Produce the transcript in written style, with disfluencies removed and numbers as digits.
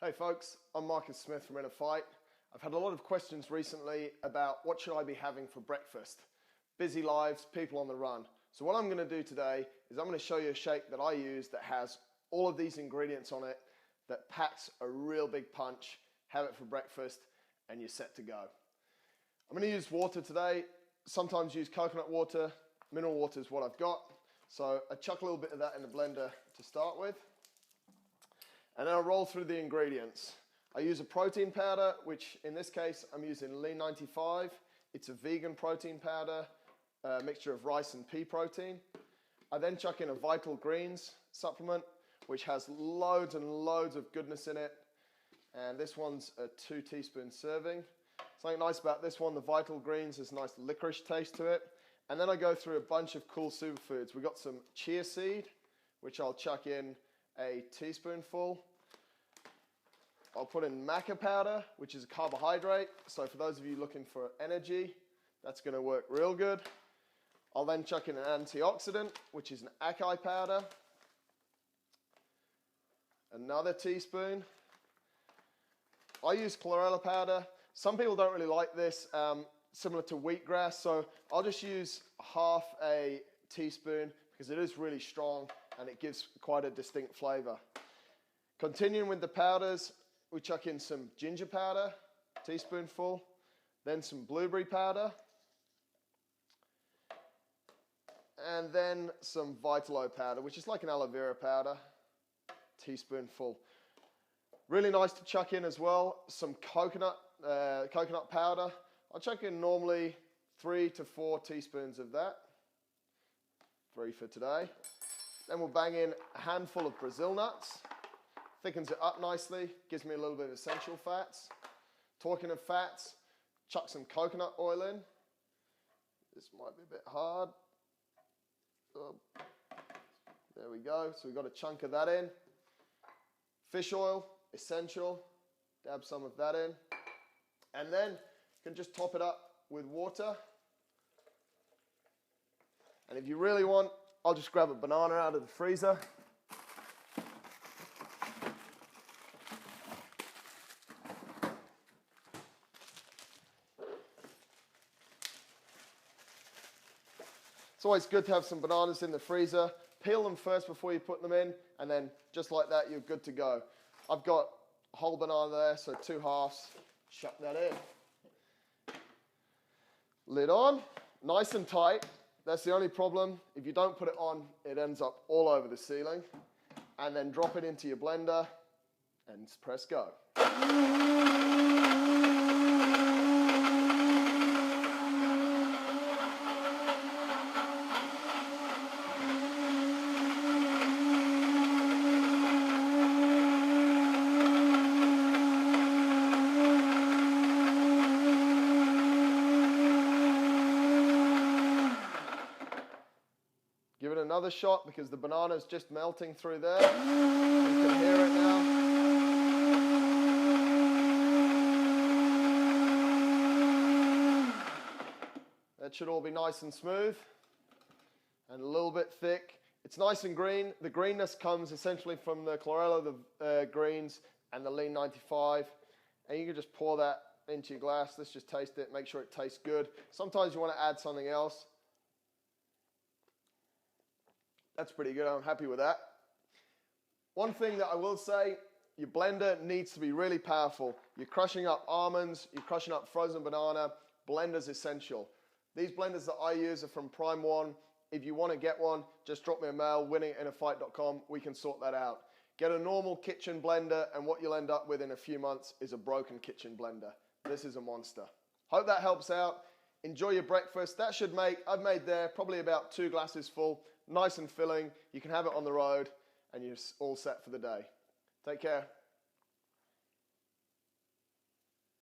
Hey folks, I'm Marcus Smith from InnerFight. I've had a lot of questions recently about what should I be having for breakfast. Busy lives, people on the run. So what I'm going to do today is I'm going to show you a shake that I use that has all of these ingredients on it, that packs a real big punch. Have it for breakfast and you're set to go. I'm going to use water today, sometimes use coconut water. Mineral water is what I've got. So I chuck a little bit of that in the blender to start with. And then I'll roll through the ingredients. I use a protein powder, which in this case I'm using Lean 95. It's a vegan protein powder, a mixture of rice and pea protein. I then chuck in a Vital Greens supplement, which has loads and loads of goodness in it. And this one's a 2 teaspoon serving. Something nice about this one, the Vital Greens, has a nice licorice taste to it. And then I go through a bunch of cool superfoods. We've got some chia seed, which I'll chuck in a teaspoonful. I'll put in maca powder, which is a carbohydrate. So for those of you looking for energy, that's going to work real good. I'll then chuck in an antioxidant, which is an acai powder. Another teaspoon. I use chlorella powder. Some people don't really like this, similar to wheatgrass. So I'll just use half a teaspoon because it is really strong and it gives quite a distinct flavor. Continuing with the powders, we chuck in some ginger powder, teaspoonful, then some blueberry powder, and then some Vitalo powder, which is like an aloe vera powder, teaspoonful. Really nice to chuck in as well some coconut powder. I'll chuck in normally 3 to 4 teaspoons of that. 3 for today. Then we'll bang in a handful of Brazil nuts. Thickens it up nicely, gives me a little bit of essential fats. Talking of fats, chuck some coconut oil in. This might be a bit hard. Oh, there we go. So we've got a chunk of that in. Fish oil, essential. Dab some of that in. And then you can just top it up with water. And if you really want, I'll just grab a banana out of the freezer. It's always good to have some bananas in the freezer. Peel them first before you put them in, and then just like that, you're good to go. I've got a whole banana there, so 2 halves. Chuck that in. Lid on, nice and tight. That's the only problem. If you don't put it on, it ends up all over the ceiling. And then drop it into your blender and press go. Give it another shot because the banana's just melting through there. You can hear it now. That should all be nice and smooth and a little bit thick. It's nice and green. The greenness comes essentially from the chlorella, the greens, and the Lean 95. And you can just pour that into your glass. Let's just taste it, make sure it tastes good. Sometimes you want to add something else. That's pretty good, I'm happy with that. One thing that I will say, your blender needs to be really powerful. You're crushing up almonds, you're crushing up frozen banana, blender's essential. These blenders that I use are from Prime One. If you want to get one, just drop me a mail, winning@innerfight.com, we can sort that out. Get a normal kitchen blender and what you'll end up with in a few months is a broken kitchen blender. This is a monster. Hope that helps out. Enjoy your breakfast. That should make, I've made there probably about 2 glasses full. Nice and filling. You can have it on the road and you're all set for the day. Take care.